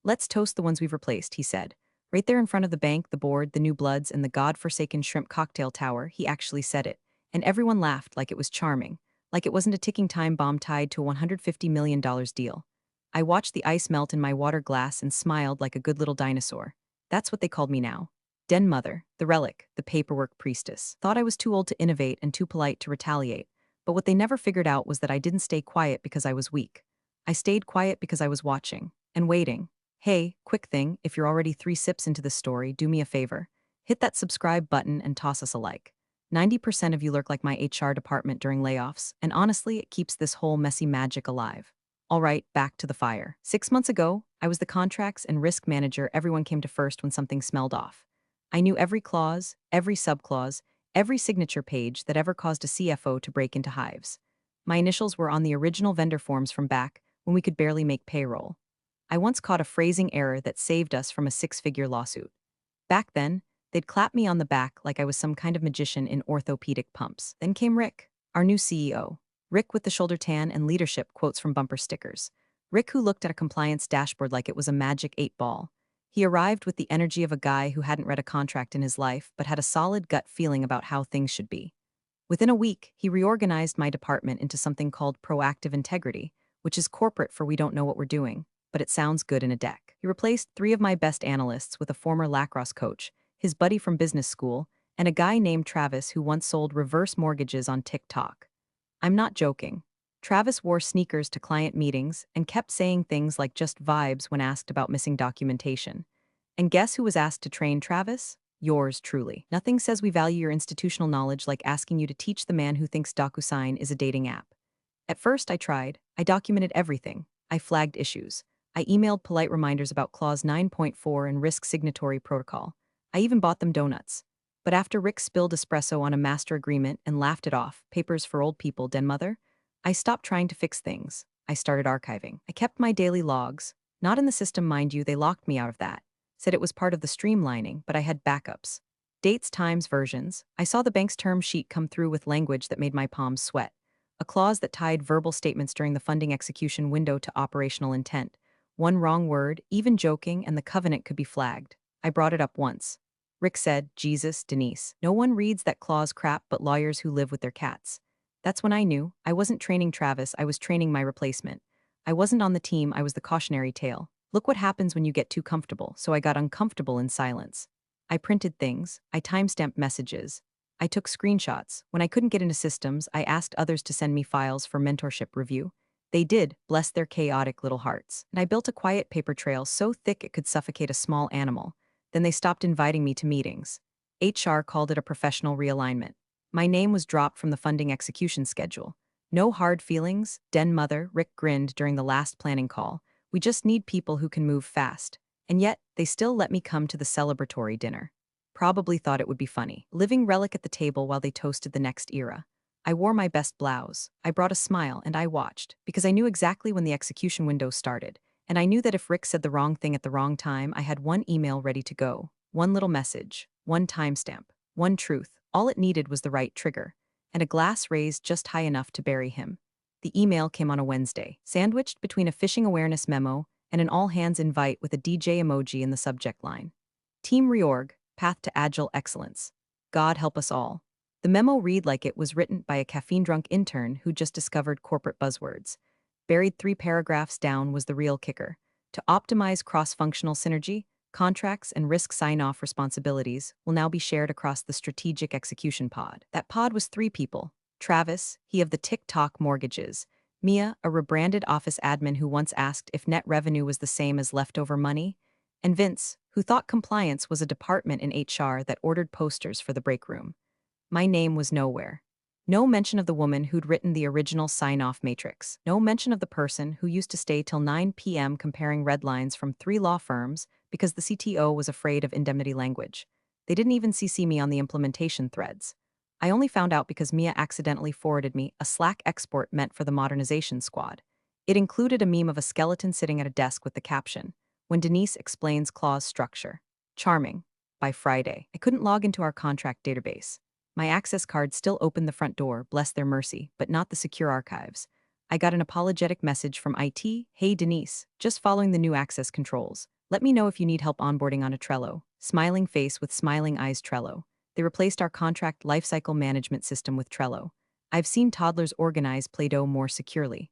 Let's toast the ones we've replaced, he said. Right there in front of the bank, the board, the new bloods, and the god-forsaken shrimp cocktail tower, he actually said it. And everyone laughed like it was charming, like it wasn't a ticking time bomb tied to a $150 million deal. I watched the ice melt in my water glass and smiled like a good little dinosaur. That's what they called me now. Den Mother, the relic, the paperwork priestess. Thought I was too old to innovate and too polite to retaliate. But what they never figured out was that I didn't stay quiet because I was weak. I stayed quiet because I was watching and waiting. Hey, quick thing, if you're already 3 sips into this story, do me a favor. Hit that subscribe button and toss us a like. 90% of you look like my HR department during layoffs, and honestly, it keeps this whole messy magic alive. All right, back to the fire. 6 months ago, I was the contracts and risk manager everyone came to first when something smelled off. I knew every clause, every subclause, every signature page that ever caused a CFO to break into hives. My initials were on the original vendor forms from back when we could barely make payroll. I once caught a phrasing error that saved us from a six-figure lawsuit. Back then, they'd clap me on the back like I was some kind of magician in orthopedic pumps. Then came Rick, our new CEO. Rick with the shoulder tan and leadership quotes from bumper stickers. Rick who looked at a compliance dashboard like it was a magic 8 ball. He arrived with the energy of a guy who hadn't read a contract in his life but had a solid gut feeling about how things should be. Within a week, he reorganized my department into something called proactive integrity, which is corporate for we don't know what we're doing, but it sounds good in a deck. He replaced 3 of my best analysts with a former lacrosse coach, his buddy from business school, and a guy named Travis who once sold reverse mortgages on TikTok. I'm not joking. Travis wore sneakers to client meetings and kept saying things like just vibes when asked about missing documentation. And guess who was asked to train Travis? Yours truly. Nothing says we value your institutional knowledge like asking you to teach the man who thinks DocuSign is a dating app. At first, I tried. I documented everything. I flagged issues. I emailed polite reminders about Clause 9.4 and Risk Signatory Protocol. I even bought them donuts. But after Rick spilled espresso on a master agreement and laughed it off, papers for old people, den mother, I stopped trying to fix things. I started archiving. I kept my daily logs. Not in the system, mind you, they locked me out of that. Said it was part of the streamlining, but I had backups. Dates, times, versions. I saw the bank's term sheet come through with language that made my palms sweat. A clause that tied verbal statements during the funding execution window to operational intent. One wrong word, even joking, and the covenant could be flagged. I brought it up once. Rick said, Jesus, Denise, no one reads that clause crap but lawyers who live with their cats. That's when I knew. I wasn't training Travis, I was training my replacement. I wasn't on the team, I was the cautionary tale. Look what happens when you get too comfortable, so I got uncomfortable in silence. I printed things, I timestamped messages. I took screenshots. When I couldn't get into systems, I asked others to send me files for mentorship review. They did, bless their chaotic little hearts. And I built a quiet paper trail so thick it could suffocate a small animal. Then they stopped inviting me to meetings. HR called it a professional realignment. My name was dropped from the funding execution schedule. No hard feelings, den mother, Rick grinned during the last planning call. We just need people who can move fast. And yet, they still let me come to the celebratory dinner. Probably thought it would be funny. Living relic at the table while they toasted the next era. I wore my best blouse. I brought a smile and I watched, because I knew exactly when the execution window started. And I knew that if Rick said the wrong thing at the wrong time, I had one email ready to go. One little message. One timestamp. One truth. All it needed was the right trigger. And a glass raised just high enough to bury him. The email came on a Wednesday, sandwiched between a phishing awareness memo and an all-hands invite with a DJ emoji in the subject line. Team Reorg, Path to Agile Excellence. God help us all. The memo read like it was written by a caffeine-drunk intern who just discovered corporate buzzwords. Buried 3 paragraphs down was the real kicker. To optimize cross-functional synergy, contracts and risk sign-off responsibilities will now be shared across the strategic execution pod. That pod was 3 people. Travis, he of the TikTok mortgages. Mia, a rebranded office admin who once asked if net revenue was the same as leftover money. And Vince, who thought compliance was a department in HR that ordered posters for the break room. My name was nowhere. No mention of the woman who'd written the original sign-off matrix. No mention of the person who used to stay till 9 p.m. comparing red lines from 3 law firms because the CTO was afraid of indemnity language. They didn't even CC me on the implementation threads. I only found out because Mia accidentally forwarded me a Slack export meant for the modernization squad. It included a meme of a skeleton sitting at a desk with the caption, "When Denise explains clause structure." Charming. By Friday, I couldn't log into our contract database. My access card still opened the front door, bless their mercy, but not the secure archives. I got an apologetic message from IT. Hey Denise, just following the new access controls. Let me know if you need help onboarding on a Trello. Smiling face with smiling eyes Trello. They replaced our contract lifecycle management system with Trello. I've seen toddlers organize Play-Doh more securely.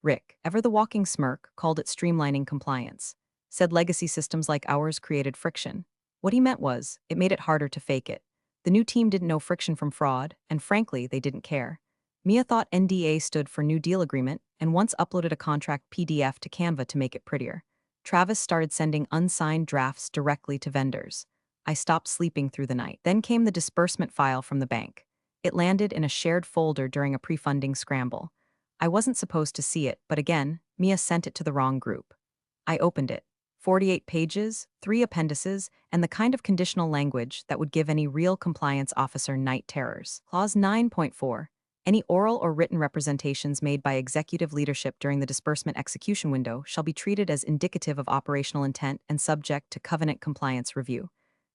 Rick, ever the walking smirk, called it streamlining compliance. Said legacy systems like ours created friction. What he meant was, it made it harder to fake it. The new team didn't know friction from fraud, and frankly, they didn't care. Mia thought NDA stood for New Deal Agreement and once uploaded a contract PDF to Canva to make it prettier. Travis started sending unsigned drafts directly to vendors. I stopped sleeping through the night. Then came the disbursement file from the bank. It landed in a shared folder during a pre-funding scramble. I wasn't supposed to see it, but again, Mia sent it to the wrong group. I opened it. 48 pages, 3 appendices, and the kind of conditional language that would give any real compliance officer night terrors. Clause 9.4. Any oral or written representations made by executive leadership during the disbursement execution window shall be treated as indicative of operational intent and subject to covenant compliance review.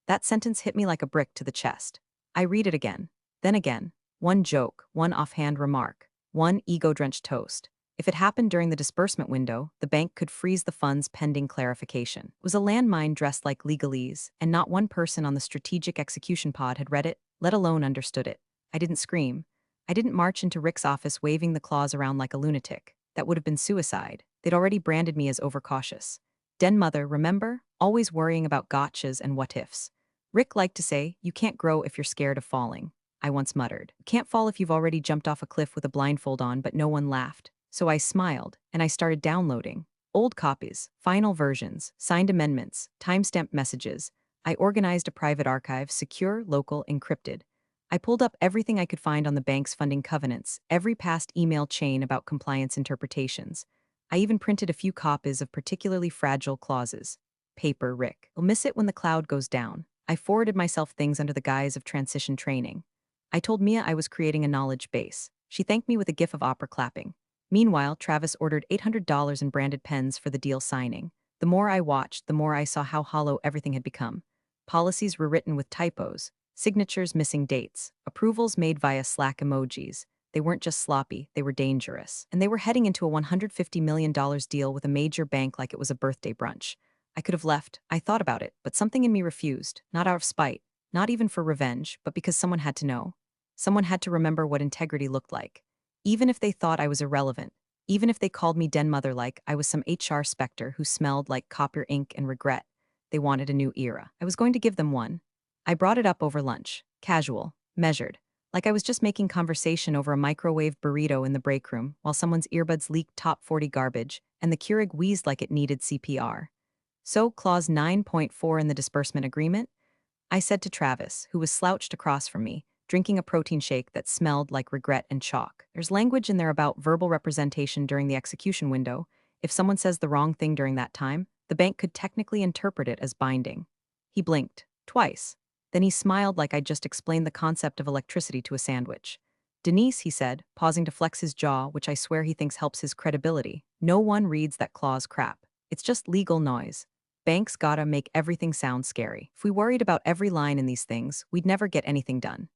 That sentence hit me like a brick to the chest. I read it again, then again. One joke, one offhand remark, one ego-drenched toast. If it happened during the disbursement window, the bank could freeze the funds pending clarification. It was a landmine dressed like legalese, and not one person on the strategic execution pod had read it, let alone understood it. I didn't scream. I didn't march into Rick's office waving the clause around like a lunatic. That would have been suicide. They'd already branded me as overcautious. Den mother, remember? Always worrying about gotchas and what-ifs. Rick liked to say, you can't grow if you're scared of falling. I once muttered. You can't fall if you've already jumped off a cliff with a blindfold on, but no one laughed. So I smiled, and I started downloading. Old copies, final versions, signed amendments, timestamped messages. I organized a private archive, secure, local, encrypted. I pulled up everything I could find on the bank's funding covenants, every past email chain about compliance interpretations. I even printed a few copies of particularly fragile clauses. Paper, Rick. You'll miss it when the cloud goes down. I forwarded myself things under the guise of transition training. I told Mia I was creating a knowledge base. She thanked me with a gif of opera clapping. Meanwhile, Travis ordered $800 in branded pens for the deal signing. The more I watched, the more I saw how hollow everything had become. Policies were written with typos, signatures missing dates, approvals made via Slack emojis. They weren't just sloppy, they were dangerous. And they were heading into a $150 million deal with a major bank like it was a birthday brunch. I could have left. I thought about it, but something in me refused, not out of spite, not even for revenge, but because someone had to know. Someone had to remember what integrity looked like. Even if they thought I was irrelevant, even if they called me den mother like I was some HR specter who smelled like copier ink and regret, they wanted a new era. I was going to give them one. I brought it up over lunch, casual, measured, like I was just making conversation over a microwave burrito in the break room while someone's earbuds leaked top 40 garbage and the Keurig wheezed like it needed CPR. So, clause 9.4 in the disbursement agreement? I said to Travis, who was slouched across from me, drinking a protein shake that smelled like regret and chalk. There's language in there about verbal representation during the execution window. If someone says the wrong thing during that time, the bank could technically interpret it as binding. He blinked, twice. Then he smiled like I'd just explained the concept of electricity to a sandwich. Denise, he said, pausing to flex his jaw, which I swear he thinks helps his credibility. No one reads that clause crap. It's just legal noise. Banks gotta make everything sound scary. If we worried about every line in these things, we'd never get anything done.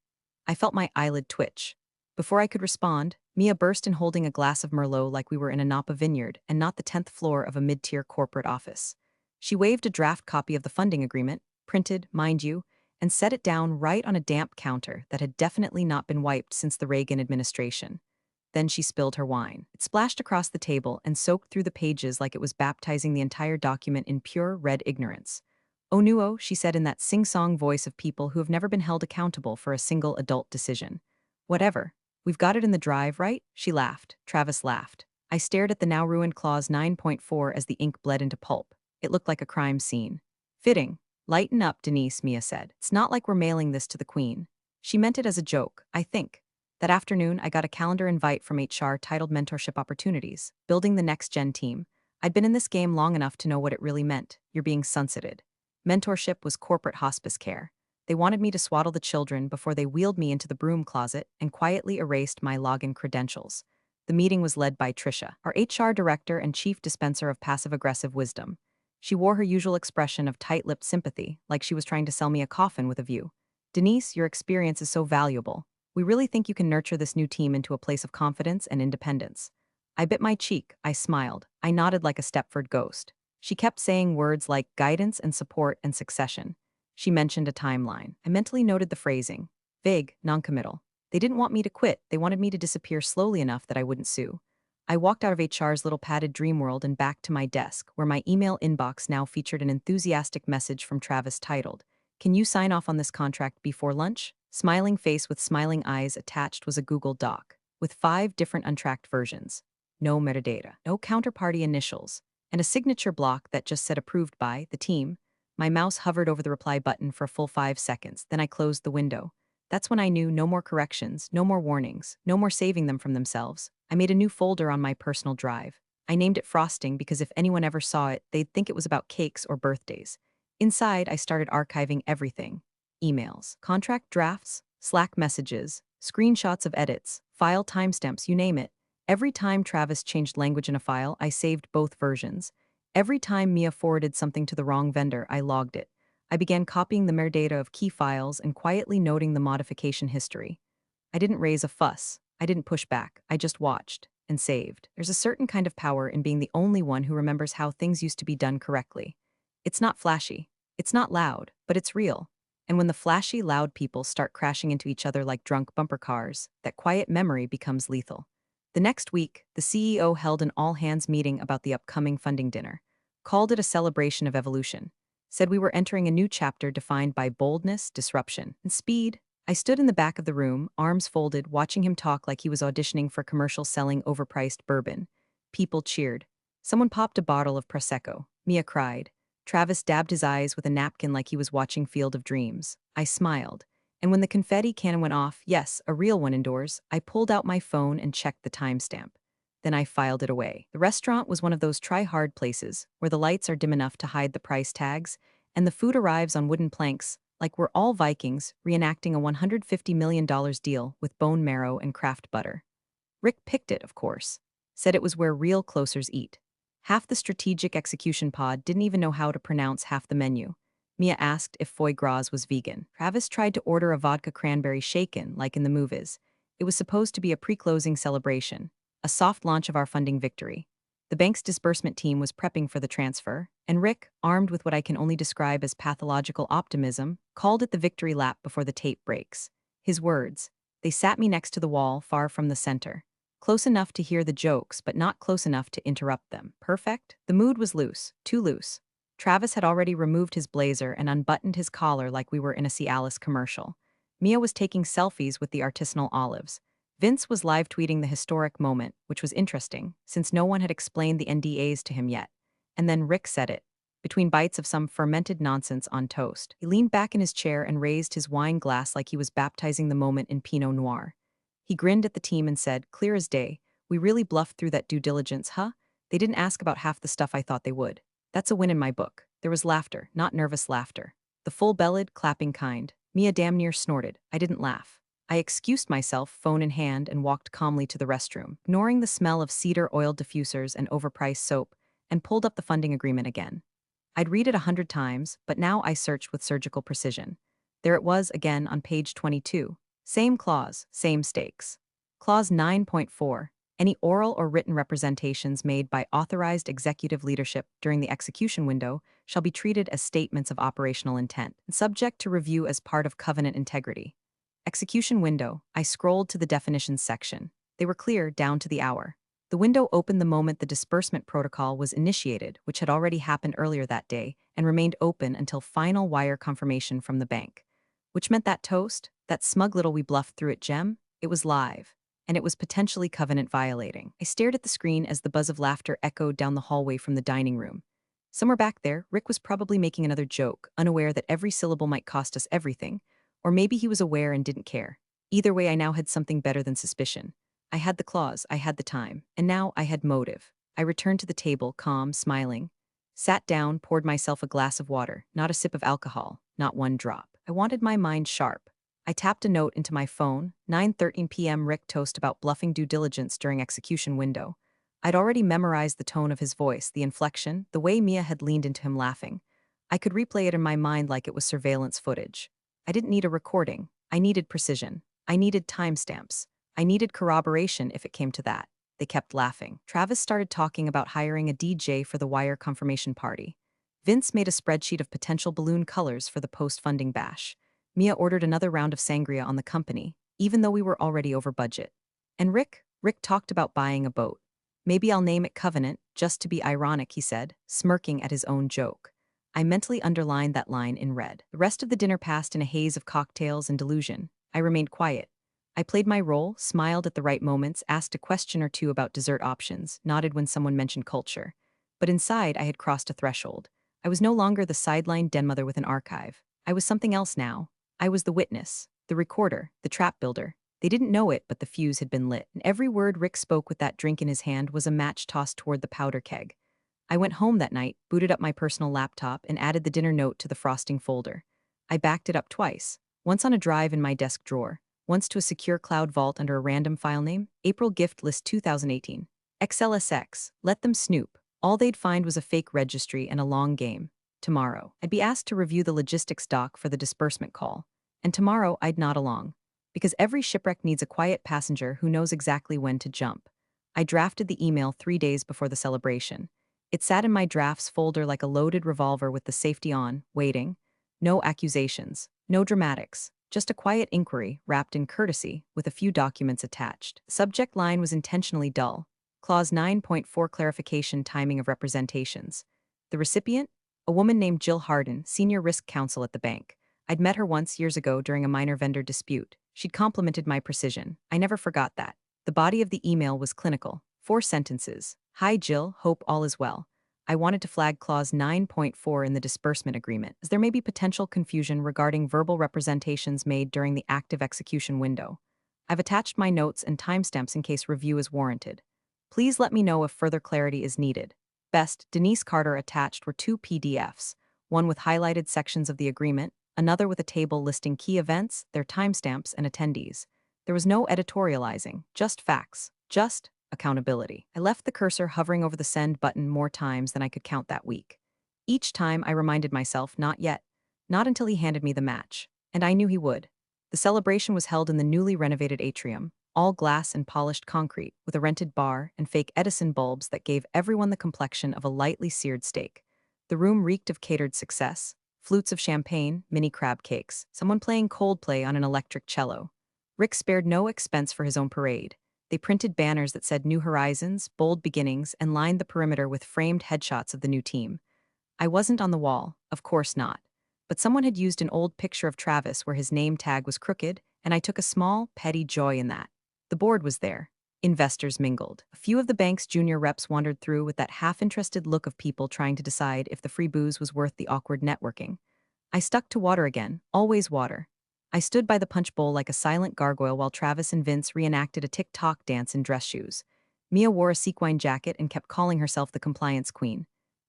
I felt my eyelid twitch. Before I could respond, Mia burst in holding a glass of Merlot like we were in a Napa vineyard and not the 10th floor of a mid-tier corporate office. She waved a draft copy of the funding agreement, printed, mind you, and set it down right on a damp counter that had definitely not been wiped since the Reagan administration. Then she spilled her wine. It splashed across the table and soaked through the pages like it was baptizing the entire document in pure red ignorance. "Onuo," she said in that sing-song voice of people who have never been held accountable for a single adult decision. "Whatever. We've got it in the drive, right?" She laughed. Travis laughed. I stared at the now-ruined clause 9.4 as the ink bled into pulp. It looked like a crime scene. "Fitting. Lighten up, Denise," Mia said. "It's not like we're mailing this to the Queen." She meant it as a joke, I think. That afternoon, I got a calendar invite from HR titled Mentorship Opportunities, Building the Next Gen Team. I'd been in this game long enough to know what it really meant. You're being sunsetted. Mentorship was corporate hospice care. They wanted me to swaddle the children before they wheeled me into the broom closet and quietly erased my login credentials. The meeting was led by Trisha, our HR director and chief dispenser of passive-aggressive wisdom. She wore her usual expression of tight-lipped sympathy, like she was trying to sell me a coffin with a view. "Denise, your experience is so valuable. We really think you can nurture this new team into a place of confidence and independence." I bit my cheek, I smiled, I nodded like a Stepford ghost. She kept saying words like guidance and support and succession. She mentioned a timeline. I mentally noted the phrasing. Vague, noncommittal. They didn't want me to quit, they wanted me to disappear slowly enough that I wouldn't sue. I walked out of HR's little padded dream world and back to my desk, where my email inbox now featured an enthusiastic message from Travis titled, "Can you sign off on this contract before lunch?" Smiling face with smiling eyes attached was a Google Doc, with 5 different untracked versions. No metadata, no counterparty initials, and a signature block that just said approved by the team. My mouse hovered over the reply button for a full 5 seconds, then I closed the window. That's when I knew no more corrections, no more warnings, no more saving them from themselves. I made a new folder on my personal drive. I named it Frosting because if anyone ever saw it, they'd think it was about cakes or birthdays. Inside, I started archiving everything. Emails, contract drafts, Slack messages, screenshots of edits, file timestamps, you name it. Every time Travis changed language in a file, I saved both versions. Every time Mia forwarded something to the wrong vendor, I logged it. I began copying the metadata of key files and quietly noting the modification history. I didn't raise a fuss. I didn't push back. I just watched and saved. There's a certain kind of power in being the only one who remembers how things used to be done correctly. It's not flashy. It's not loud, but it's real. And when the flashy, loud people start crashing into each other like drunk bumper cars, that quiet memory becomes lethal. The next week, the CEO held an all-hands meeting about the upcoming funding dinner, called it a celebration of evolution, said we were entering a new chapter defined by boldness, disruption, and speed. I stood in the back of the room, arms folded, watching him talk like he was auditioning for commercial selling overpriced bourbon. People cheered. Someone popped a bottle of Prosecco. Mia cried. Travis dabbed his eyes with a napkin like he was watching Field of Dreams. I smiled. And when the confetti cannon went off, yes, a real one indoors, I pulled out my phone and checked the timestamp. Then I filed it away. The restaurant was one of those try-hard places where the lights are dim enough to hide the price tags, and the food arrives on wooden planks, like we're all Vikings reenacting a $150 million deal with bone marrow and Kraft butter. Rick picked it, of course. Said it was where real closers eat. Half the strategic execution pod didn't even know how to pronounce half the menu. Mia asked if foie gras was vegan. Travis tried to order a vodka cranberry shaken, like in the movies. It was supposed to be a pre-closing celebration, a soft launch of our funding victory. The bank's disbursement team was prepping for the transfer, and Rick, armed with what I can only describe as pathological optimism, called it the victory lap before the tape breaks. His words. They sat me next to the wall, far from the center. Close enough to hear the jokes, but not close enough to interrupt them. Perfect? The mood was loose, too loose. Travis had already removed his blazer and unbuttoned his collar like we were in a Cialis commercial. Mia was taking selfies with the artisanal olives. Vince was live tweeting the historic moment, which was interesting, since no one had explained the NDAs to him yet. And then Rick said it, between bites of some fermented nonsense on toast. He leaned back in his chair and raised his wine glass like he was baptizing the moment in Pinot Noir. He grinned at the team and said, clear as day, we really bluffed through that due diligence, huh? They didn't ask about half the stuff I thought they would. That's a win in my book. There was laughter, not nervous laughter. The full-bellied, clapping kind. Mia damn near snorted. I didn't laugh. I excused myself, phone in hand, and walked calmly to the restroom, ignoring the smell of cedar-oiled diffusers and overpriced soap, and pulled up the funding agreement again. I'd read it 100 times, but now I searched with surgical precision. There it was again on page 22. Same clause, same stakes. Clause 9.4. Any oral or written representations made by authorized executive leadership during the execution window shall be treated as statements of operational intent and subject to review as part of covenant integrity. Execution window. I scrolled to the definitions section. They were clear down to the hour. The window opened the moment the disbursement protocol was initiated, which had already happened earlier that day, and remained open until final wire confirmation from the bank. Which meant that toast, that smug little we bluffed through it gem, it was live. And it was potentially covenant violating. I stared at the screen as the buzz of laughter echoed down the hallway from the dining room. Somewhere back there, Rick was probably making another joke, unaware that every syllable might cost us everything, or maybe he was aware and didn't care. Either way, I now had something better than suspicion. I had the clause, I had the time, and now I had motive. I returned to the table, calm, smiling. Sat down, poured myself a glass of water, not a sip of alcohol, not one drop. I wanted my mind sharp. I tapped a note into my phone, 9:13 p.m. Rick toast about bluffing due diligence during execution window. I'd already memorized the tone of his voice, the inflection, the way Mia had leaned into him laughing. I could replay it in my mind like it was surveillance footage. I didn't need a recording. I needed precision. I needed timestamps. I needed corroboration if it came to that. They kept laughing. Travis started talking about hiring a DJ for the wire confirmation party. Vince made a spreadsheet of potential balloon colors for the post-funding bash. Mia ordered another round of sangria on the company, even though we were already over budget. And Rick talked about buying a boat. Maybe I'll name it Covenant, just to be ironic, he said, smirking at his own joke. I mentally underlined that line in red. The rest of the dinner passed in a haze of cocktails and delusion. I remained quiet. I played my role, smiled at the right moments, asked a question or two about dessert options, nodded when someone mentioned culture. But inside, I had crossed a threshold. I was no longer the sidelined den mother with an archive. I was something else now. I was the witness, the recorder, the trap builder. They didn't know it, but the fuse had been lit, and every word Rick spoke with that drink in his hand was a match tossed toward the powder keg. I went home that night, booted up my personal laptop, and added the dinner note to the frosting folder. I backed it up twice, once on a drive in my desk drawer, once to a secure cloud vault under a random file name, April Gift List 2018. XLSX, let them snoop. All they'd find was a fake registry and a long game. Tomorrow, I'd be asked to review the logistics doc for the disbursement call. And tomorrow, I'd nod along. Because every shipwreck needs a quiet passenger who knows exactly when to jump. I drafted the email 3 days before the celebration. It sat in my drafts folder like a loaded revolver with the safety on, waiting. No accusations, no dramatics, just a quiet inquiry wrapped in courtesy with a few documents attached. The subject line was intentionally dull. Clause 9.4 Clarification Timing of Representations. The recipient? A woman named Jill Harden, Senior Risk Counsel at the bank. I'd met her once years ago during a minor vendor dispute. She'd complimented my precision. I never forgot that. The body of the email was clinical. 4 sentences. Hi Jill, hope all is well. I wanted to flag clause 9.4 in the disbursement agreement, as there may be potential confusion regarding verbal representations made during the active execution window. I've attached my notes and timestamps in case review is warranted. Please let me know if further clarity is needed. Best, Denise Carter attached were 2 PDFs, one with highlighted sections of the agreement, another with a table listing key events, their timestamps, and attendees. There was no editorializing, just facts, just accountability. I left the cursor hovering over the send button more times than I could count that week. Each time I reminded myself, not yet, not until he handed me the match. And I knew he would. The celebration was held in the newly renovated atrium, all glass and polished concrete, with a rented bar and fake Edison bulbs that gave everyone the complexion of a lightly seared steak. The room reeked of catered success. Flutes of champagne, mini crab cakes, someone playing Coldplay on an electric cello. Rick spared no expense for his own parade. They printed banners that said New Horizons, Bold Beginnings, and lined the perimeter with framed headshots of the new team. I wasn't on the wall, of course not. But someone had used an old picture of Travis where his name tag was crooked, and I took a small, petty joy in that. The board was there. Investors mingled. A few of the bank's junior reps wandered through with that half-interested look of people trying to decide if the free booze was worth the awkward networking. I stuck to water again, always water. I stood by the punch bowl like a silent gargoyle while Travis and Vince reenacted a TikTok dance in dress shoes. Mia wore a sequin jacket and kept calling herself the compliance queen.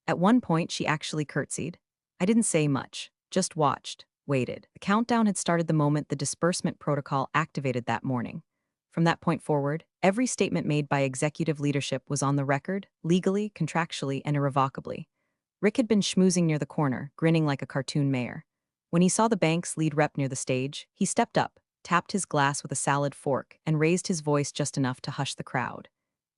At one point, she actually curtsied. I didn't say much, just watched, waited. The countdown had started the moment the disbursement protocol activated that morning. From that point forward, every statement made by executive leadership was on the record, legally, contractually, and irrevocably. Rick had been schmoozing near the corner, grinning like a cartoon mayor. When he saw the bank's lead rep near the stage, he stepped up, tapped his glass with a salad fork, and raised his voice just enough to hush the crowd.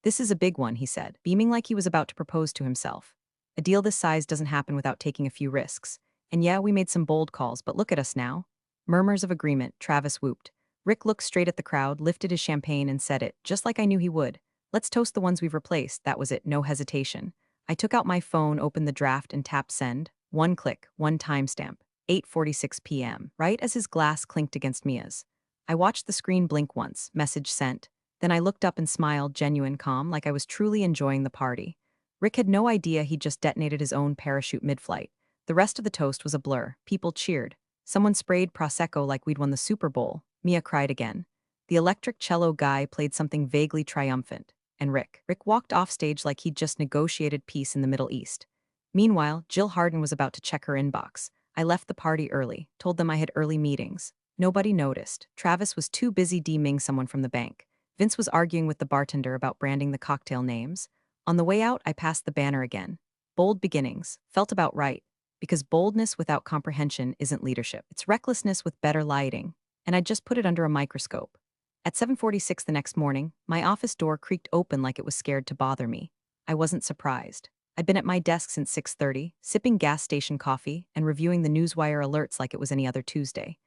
"This is a big one," he said, beaming like he was about to propose to himself. "A deal this size doesn't happen without taking a few risks. And yeah, we made some bold calls, but look at us now." Murmurs of agreement, Travis whooped. Rick looked straight at the crowd, lifted his champagne, and said it, just like I knew he would. "Let's toast the ones we've replaced." That was it, no hesitation. I took out my phone, opened the draft, and tapped send. One click, one timestamp. 8:46 p.m., right as his glass clinked against Mia's. I watched the screen blink once, message sent. Then I looked up and smiled, genuine calm, like I was truly enjoying the party. Rick had no idea he'd just detonated his own parachute mid-flight. The rest of the toast was a blur. People cheered. Someone sprayed Prosecco like we'd won the Super Bowl. Mia cried again. The electric cello guy played something vaguely triumphant. And Rick walked off stage like he'd just negotiated peace in the Middle East. Meanwhile, Jill Harden was about to check her inbox. I left the party early, told them I had early meetings. Nobody noticed. Travis was too busy DMing someone from the bank. Vince was arguing with the bartender about branding the cocktail names. On the way out, I passed the banner again. Bold Beginnings. Felt about right. Because boldness without comprehension isn't leadership. It's recklessness with better lighting. And I just put it under a microscope. At 7:46 the next morning, my office door creaked open like it was scared to bother me. I wasn't surprised. I'd been at my desk since 6:30, sipping gas station coffee and reviewing the newswire alerts like it was any other Tuesday.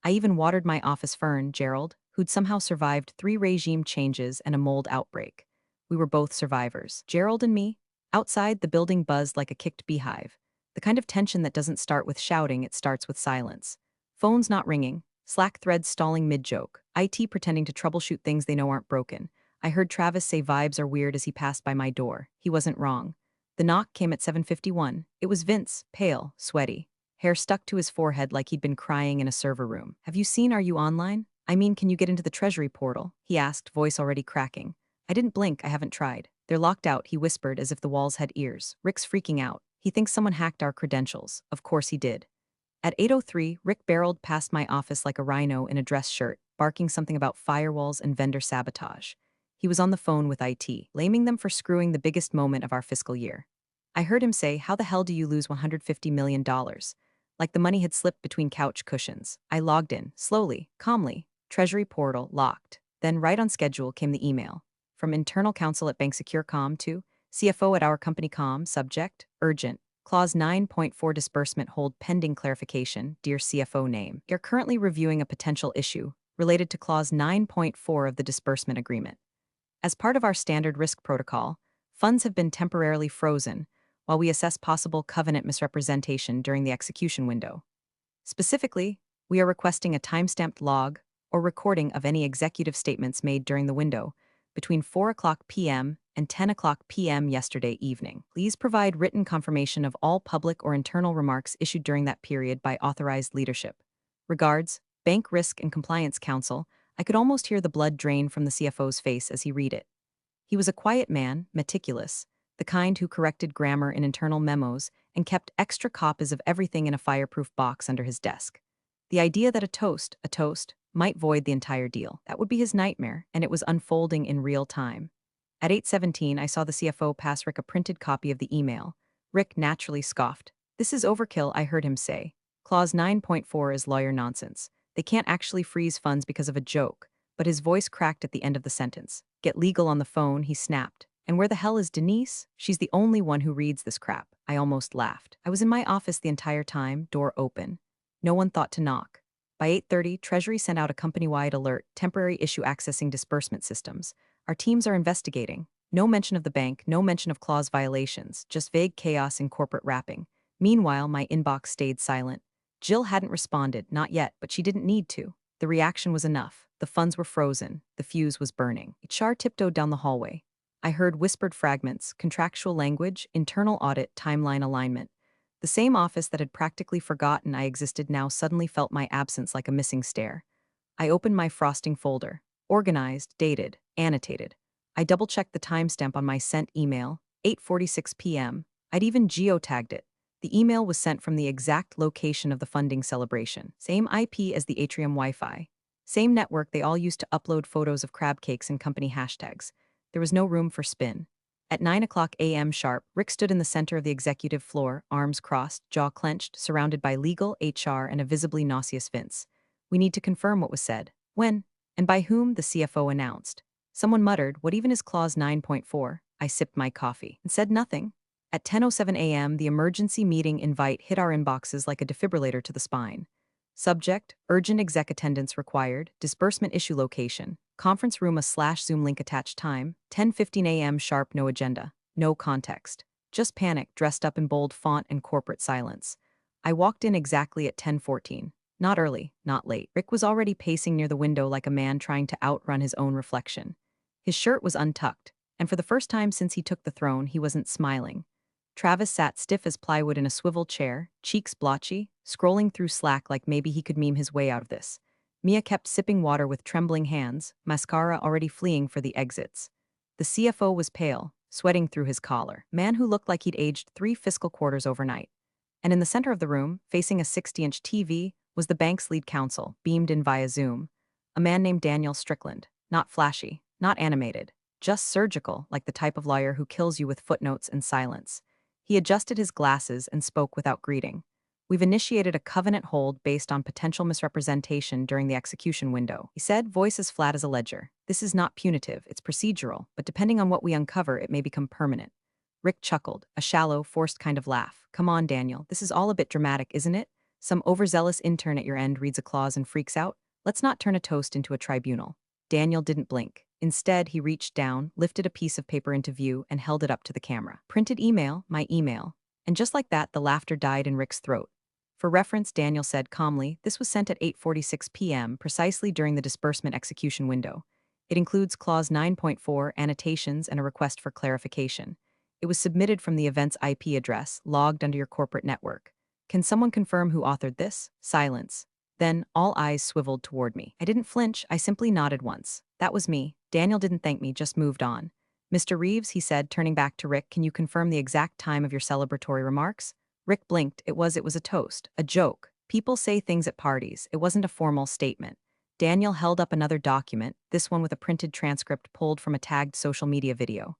I even watered my office fern, Gerald, who'd somehow survived 3 regime changes and a mold outbreak. We were both survivors, Gerald and me. Outside, the building buzzed like a kicked beehive. The kind of tension that doesn't start with shouting, it starts with silence. Phones not ringing, Slack threads stalling mid-joke, IT pretending to troubleshoot things they know aren't broken. I heard Travis say vibes are weird as he passed by my door. He wasn't wrong. The knock came at 7:51. It was Vince, pale, sweaty, hair stuck to his forehead like he'd been crying in a server room. "Have you seen Are You Online? I mean, can you get into the Treasury portal?" he asked, voice already cracking. I didn't blink, I haven't tried. "They're locked out," he whispered as if the walls had ears. "Rick's freaking out. He thinks someone hacked our credentials." Of course he did. At 8:03, Rick barreled past my office like a rhino in a dress shirt, barking something about firewalls and vendor sabotage. He was on the phone with IT, blaming them for screwing the biggest moment of our fiscal year. I heard him say, "How the hell do you lose $150 million? Like the money had slipped between couch cushions. I logged in, slowly, calmly. Treasury portal locked. Then, right on schedule, came the email. From internal counsel at Bank Secure Com to CFO at our company Com, subject, urgent. Clause 9.4 disbursement hold pending clarification, dear CFO name. You're currently reviewing a potential issue related to Clause 9.4 of the disbursement agreement. As part of our standard risk protocol, funds have been temporarily frozen while we assess possible covenant misrepresentation during the execution window. Specifically, we are requesting a timestamped log or recording of any executive statements made during the window between 4:00 p.m. and 10:00 p.m. yesterday evening. Please provide written confirmation of all public or internal remarks issued during that period by authorized leadership. Regards, Bank Risk and Compliance Counsel. I could almost hear the blood drain from the CFO's face as he read it. He was a quiet man, meticulous, the kind who corrected grammar in internal memos and kept extra copies of everything in a fireproof box under his desk. The idea that a toast, might void the entire deal. That would be his nightmare, and it was unfolding in real time. At 8:17, I saw the CFO pass Rick a printed copy of the email. Rick naturally scoffed. "This is overkill," I heard him say. "Clause 9.4 is lawyer nonsense. They can't actually freeze funds because of a joke." But his voice cracked at the end of the sentence. "Get legal on the phone," he snapped. "And where the hell is Denise? She's the only one who reads this crap." I almost laughed. I was in my office the entire time, door open. No one thought to knock. By 8:30, Treasury sent out a company-wide alert, temporary issue accessing disbursement systems. Our teams are investigating. No mention of the bank, no mention of clause violations, just vague chaos in corporate wrapping. Meanwhile, my inbox stayed silent. Jill hadn't responded, not yet, but she didn't need to. The reaction was enough. The funds were frozen. The fuse was burning. HR tiptoed down the hallway. I heard whispered fragments, contractual language, internal audit, timeline alignment. The same office that had practically forgotten I existed now suddenly felt my absence like a missing stare. I opened my frosting folder. Organized, dated, annotated. I double-checked the timestamp on my sent email, 8:46 p.m. I'd even geotagged it. The email was sent from the exact location of the funding celebration. Same IP as the Atrium Wi-Fi. Same network they all used to upload photos of crab cakes and company hashtags. There was no room for spin. At 9:00 a.m. sharp, Rick stood in the center of the executive floor, arms crossed, jaw clenched, surrounded by legal, HR, and a visibly nauseous Vince. "We need to confirm what was said. When? And by whom?" the CFO announced. Someone muttered, "What even is Clause 9.4? I sipped my coffee and said nothing. At 10:07 a.m., the emergency meeting invite hit our inboxes like a defibrillator to the spine. Subject, urgent exec attendance required, disbursement issue location, conference room /Zoom link attached time, 10:15 a.m. sharp, no agenda, no context. Just panic dressed up in bold font and corporate silence. I walked in exactly at 10:14. Not early, not late. Rick was already pacing near the window like a man trying to outrun his own reflection. His shirt was untucked, and for the first time since he took the throne, he wasn't smiling. Travis sat stiff as plywood in a swivel chair, cheeks blotchy, scrolling through Slack like maybe he could meme his way out of this. Mia kept sipping water with trembling hands, mascara already fleeing for the exits. The CFO was pale, sweating through his collar. Man who looked like he'd aged 3 fiscal quarters overnight. And in the center of the room, facing a 60-inch TV, was the bank's lead counsel, beamed in via Zoom. A man named Daniel Strickland. Not flashy, not animated, just surgical, like the type of lawyer who kills you with footnotes and silence. He adjusted his glasses and spoke without greeting. We've initiated a covenant hold based on potential misrepresentation during the execution window, he said, voice as flat as a ledger. This is not punitive, it's procedural, but depending on what we uncover, it may become permanent. Rick chuckled, a shallow, forced kind of laugh. Come on, Daniel, this is all a bit dramatic, isn't it? Some overzealous intern at your end reads a clause and freaks out. Let's not turn a toast into a tribunal. Daniel didn't blink. Instead, he reached down, lifted a piece of paper into view, and held it up to the camera. Printed email, my email. And just like that, the laughter died in Rick's throat. For reference, Daniel said calmly, this was sent at 8:46 p.m., precisely during the disbursement execution window. It includes Clause 9.4, annotations, and a request for clarification. It was submitted from the event's IP address, logged under your corporate network. Can someone confirm who authored this? Silence. Then, all eyes swiveled toward me. I didn't flinch, I simply nodded once. That was me. Daniel didn't thank me, just moved on. Mr. Reeves, he said, turning back to Rick, can you confirm the exact time of your celebratory remarks? Rick blinked. It was a toast, a joke. People say things at parties. It wasn't a formal statement. Daniel held up another document, this one with a printed transcript pulled from a tagged social media video.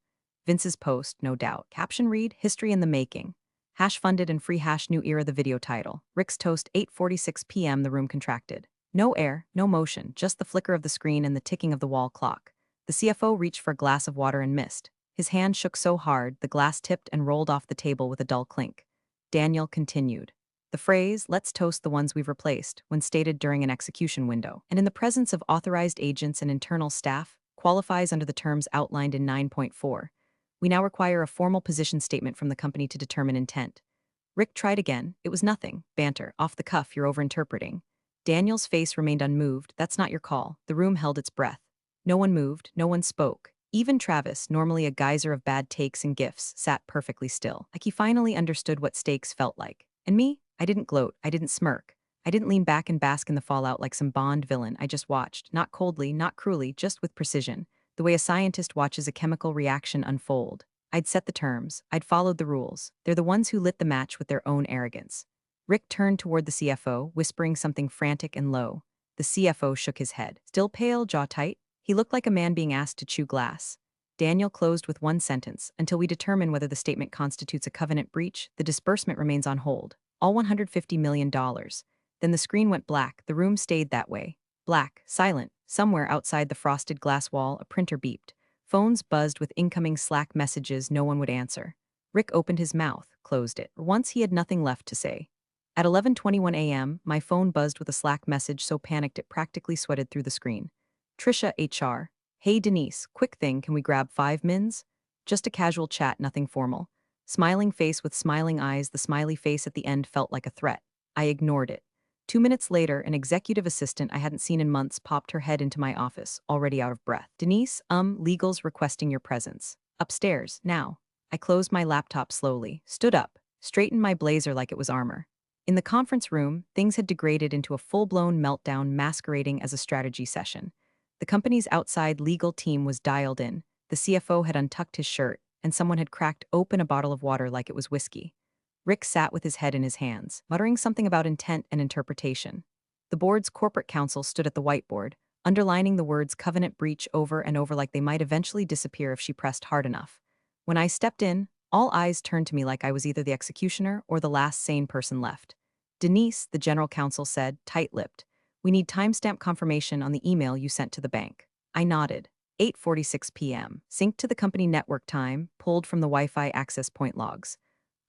Vince's post, no doubt. Caption read, History in the Making. Hash funded and free hash new era the video title. Rick's toast, 8:46 p.m. The room contracted. No air, no motion, just the flicker of the screen and the ticking of the wall clock. The CFO reached for a glass of water and missed. His hand shook so hard, the glass tipped and rolled off the table with a dull clink. Daniel continued. The phrase, let's toast the ones we've replaced, when stated during an execution window, and in the presence of authorized agents and internal staff, qualifies under the terms outlined in 9.4. We now require a formal position statement from the company to determine intent. Rick tried again. It was nothing. Banter. Off the cuff, you're overinterpreting. Daniel's face remained unmoved. That's not your call. The room held its breath. No one moved. No one spoke. Even Travis, normally a geyser of bad takes and gifs, sat perfectly still. Like he finally understood what stakes felt like. And me? I didn't gloat. I didn't smirk. I didn't lean back and bask in the fallout like some Bond villain. I just watched. Not coldly, not cruelly, just with precision. The way a scientist watches a chemical reaction unfold. I'd set the terms. I'd followed the rules. They're the ones who lit the match with their own arrogance. Rick turned toward the CFO, whispering something frantic and low. The CFO shook his head. Still pale, jaw tight? He looked like a man being asked to chew glass. Daniel closed with one sentence. Until we determine whether the statement constitutes a covenant breach, the disbursement remains on hold. All $150 million. Then the screen went black. The room stayed that way. Black, silent. Somewhere outside the frosted glass wall, a printer beeped. Phones buzzed with incoming Slack messages no one would answer. Rick opened his mouth, closed it. Once he had nothing left to say. At 11:21 a.m., my phone buzzed with a Slack message so panicked it practically sweated through the screen. Trisha, HR. Hey Denise, quick thing, can we grab 5 mins? Just a casual chat, nothing formal. Smiling face with smiling eyes, the smiley face at the end felt like a threat. I ignored it. 2 minutes later, an executive assistant I hadn't seen in months popped her head into my office, already out of breath. Denise, legal's requesting your presence. Upstairs, now. I closed my laptop slowly, stood up, straightened my blazer like it was armor. In the conference room, things had degraded into a full-blown meltdown masquerading as a strategy session. The company's outside legal team was dialed in, the CFO had untucked his shirt, and someone had cracked open a bottle of water like it was whiskey. Rick sat with his head in his hands, muttering something about intent and interpretation. The board's corporate counsel stood at the whiteboard, underlining the words covenant breach over and over like they might eventually disappear if she pressed hard enough. When I stepped in, all eyes turned to me like I was either the executioner or the last sane person left. Denise, the general counsel said, tight-lipped, we need timestamp confirmation on the email you sent to the bank. I nodded. 8:46 p.m. Synced to the company network time, pulled from the Wi-Fi access point logs.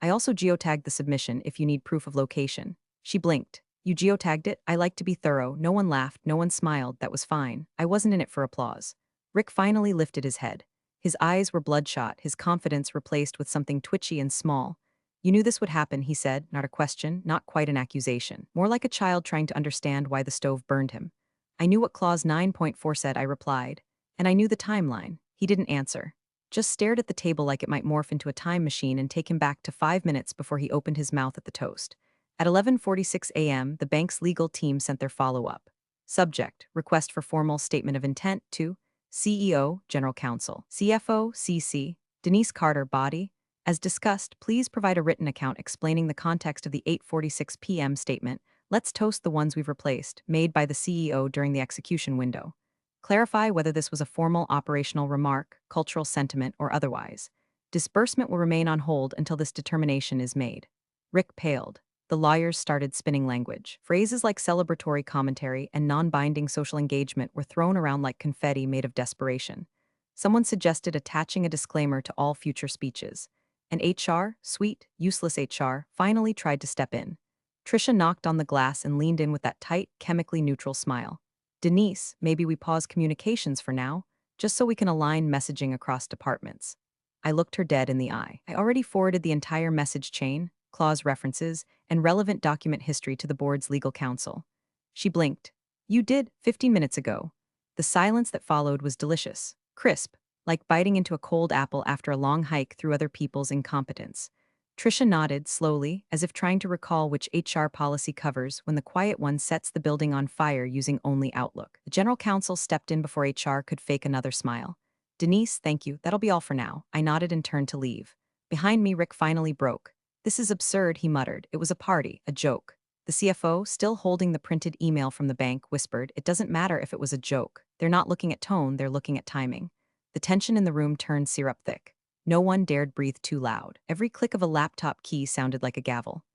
I also geotagged the submission if you need proof of location. She blinked. You geotagged it? I like to be thorough. No one laughed, no one smiled. That was fine. I wasn't in it for applause. Rick finally lifted his head. His eyes were bloodshot, his confidence replaced with something twitchy and small. You knew this would happen, he said, not a question, not quite an accusation. More like a child trying to understand why the stove burned him. I knew what clause 9.4 said, I replied. And I knew the timeline. He didn't answer. Just stared at the table like it might morph into a time machine and take him back to 5 minutes before he opened his mouth at the toast. At 11:46 a.m., the bank's legal team sent their follow-up. Subject, request for formal statement of intent to CEO, General Counsel, CFO, CC, Denise Carter, Body. As discussed, please provide a written account explaining the context of the 8:46 p.m. statement, let's toast the ones we've replaced, made by the CEO during the execution window. Clarify whether this was a formal operational remark, cultural sentiment, or otherwise. Disbursement will remain on hold until this determination is made. Rick paled. The lawyers started spinning language. Phrases like celebratory commentary and non-binding social engagement were thrown around like confetti made of desperation. Someone suggested attaching a disclaimer to all future speeches. And HR, sweet, useless HR, finally tried to step in. Trisha knocked on the glass and leaned in with that tight, chemically neutral smile. Denise, maybe we pause communications for now, just so we can align messaging across departments. I looked her dead in the eye. I already forwarded the entire message chain, clause references, and relevant document history to the board's legal counsel. She blinked. You did, 15 minutes ago. The silence that followed was delicious, crisp, like biting into a cold apple after a long hike through other people's incompetence. Trisha nodded slowly, as if trying to recall which HR policy covers when the quiet one sets the building on fire using only Outlook. The general counsel stepped in before HR could fake another smile. Denise, thank you, that'll be all for now. I nodded and turned to leave. Behind me, Rick finally broke. This is absurd, he muttered. It was a party, a joke. The CFO, still holding the printed email from the bank, whispered, it doesn't matter if it was a joke. They're not looking at tone, they're looking at timing. The tension in the room turned syrup thick. No one dared breathe too loud. Every click of a laptop key sounded like a gavel.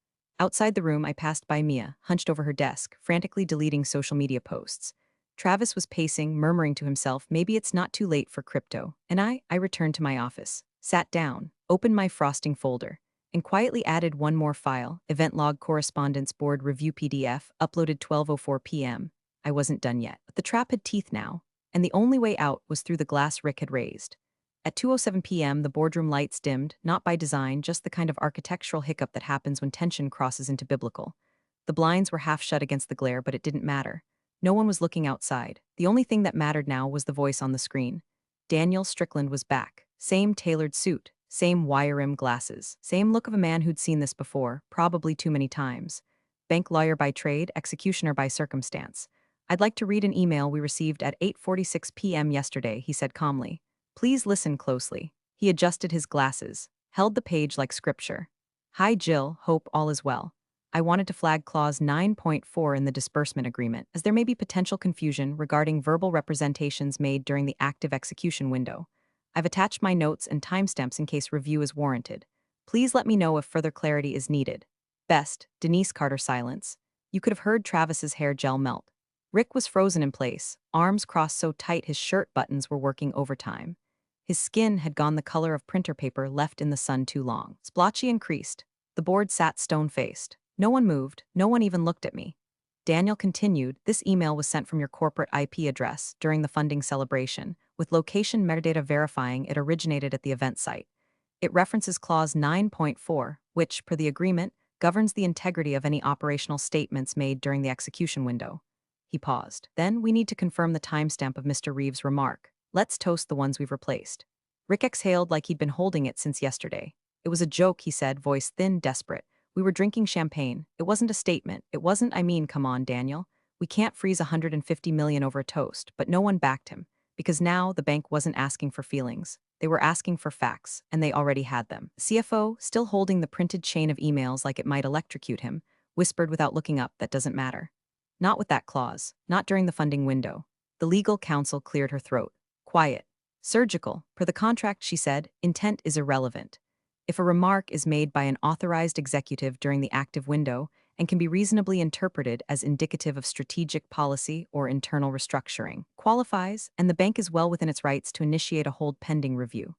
Outside the room, I passed by Mia, hunched over her desk, frantically deleting social media posts. Travis was pacing, murmuring to himself, maybe it's not too late for crypto. And I returned to my office, sat down, opened my frosting folder, and quietly added one more file, event log correspondence board review PDF, uploaded 12:04 p.m. I wasn't done yet, but the trap had teeth now, and the only way out was through the glass Rick had raised. At 2:07 p.m., the boardroom lights dimmed, not by design, just the kind of architectural hiccup that happens when tension crosses into biblical. The blinds were half shut against the glare, but it didn't matter. No one was looking outside. The only thing that mattered now was the voice on the screen. Daniel Strickland was back. Same tailored suit, same wire-rim glasses, same look of a man who'd seen this before, probably too many times. Bank lawyer by trade, executioner by circumstance. I'd like to read an email we received at 8:46 p.m. yesterday, he said calmly. Please listen closely. He adjusted his glasses, held the page like scripture. Hi Jill, hope all is well. I wanted to flag clause 9.4 in the disbursement agreement, as there may be potential confusion regarding verbal representations made during the active execution window. I've attached my notes and timestamps in case review is warranted. Please let me know if further clarity is needed. Best, Denise Carter silence. You could have heard Travis's hair gel melt. Rick was frozen in place, arms crossed so tight his shirt buttons were working overtime. His skin had gone the color of printer paper left in the sun too long. Splotchy and creased. The board sat stone-faced. No one moved, no one even looked at me. Daniel continued, this email was sent from your corporate IP address during the funding celebration, with location metadata verifying it originated at the event site. It references clause 9.4, which, per the agreement, governs the integrity of any operational statements made during the execution window. He paused. Then we need to confirm the timestamp of Mr. Reeves' remark. Let's toast the ones we've replaced. Rick exhaled like he'd been holding it since yesterday. It was a joke, he said, voice thin, desperate. We were drinking champagne. It wasn't a statement. It wasn't, come on, Daniel. We can't freeze 150 million over a toast, but no one backed him. Because now the bank wasn't asking for feelings. They were asking for facts, and they already had them. The CFO, still holding the printed chain of emails like it might electrocute him, whispered without looking up, that doesn't matter. Not with that clause. Not during the funding window. The legal counsel cleared her throat. Quiet. Surgical. Per the contract, she said, intent is irrelevant. If a remark is made by an authorized executive during the active window and can be reasonably interpreted as indicative of strategic policy or internal restructuring, qualifies, and the bank is well within its rights to initiate a hold pending review.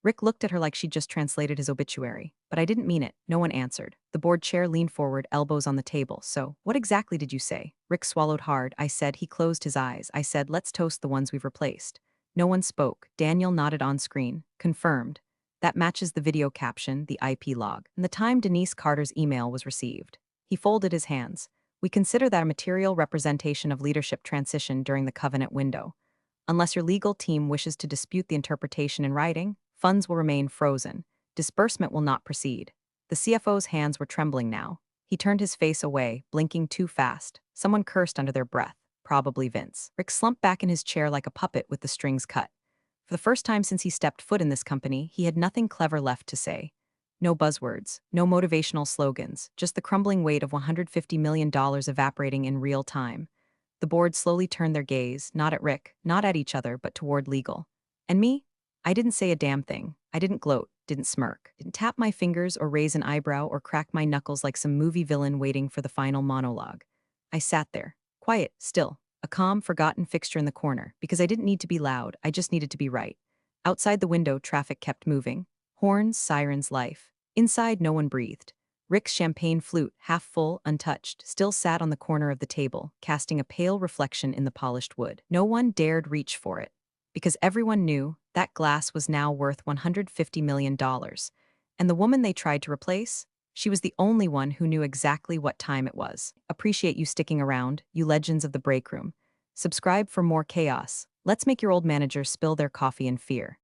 Rick looked at her like she'd just translated his obituary. But I didn't mean it. No one answered. The board chair leaned forward, elbows on the table. So, what exactly did you say? Rick swallowed hard. I said, he closed his eyes. I said, let's toast the ones we've replaced. No one spoke. Daniel nodded on screen. Confirmed. That matches the video caption, the IP log, and the time Denise Carter's email was received. He folded his hands. We consider that a material representation of leadership transition during the covenant window. Unless your legal team wishes to dispute the interpretation in writing, funds will remain frozen. Disbursement will not proceed. The CFO's hands were trembling now. He turned his face away, blinking too fast. Someone cursed under their breath. Probably Vince. Rick slumped back in his chair like a puppet with the strings cut. For the first time since he stepped foot in this company, he had nothing clever left to say. No buzzwords, no motivational slogans, just the crumbling weight of $150 million evaporating in real time. The board slowly turned their gaze, not at Rick, not at each other, but toward legal. And me? I didn't say a damn thing. I didn't gloat. didn't smirk, didn't tap my fingers or raise an eyebrow or crack my knuckles like some movie villain waiting for the final monologue. I sat there, quiet, still, a calm, forgotten fixture in the corner, because I didn't need to be loud, I just needed to be right. Outside the window, traffic kept moving. Horns, sirens, life. Inside, no one breathed. Rick's champagne flute, half full, untouched, still sat on the corner of the table, casting a pale reflection in the polished wood. No one dared reach for it, because everyone knew that glass was now worth $150 million. And the woman they tried to replace? She was the only one who knew exactly what time it was. Appreciate you sticking around, you legends of the break room. Subscribe for more chaos. Let's make your old managers spill their coffee in fear.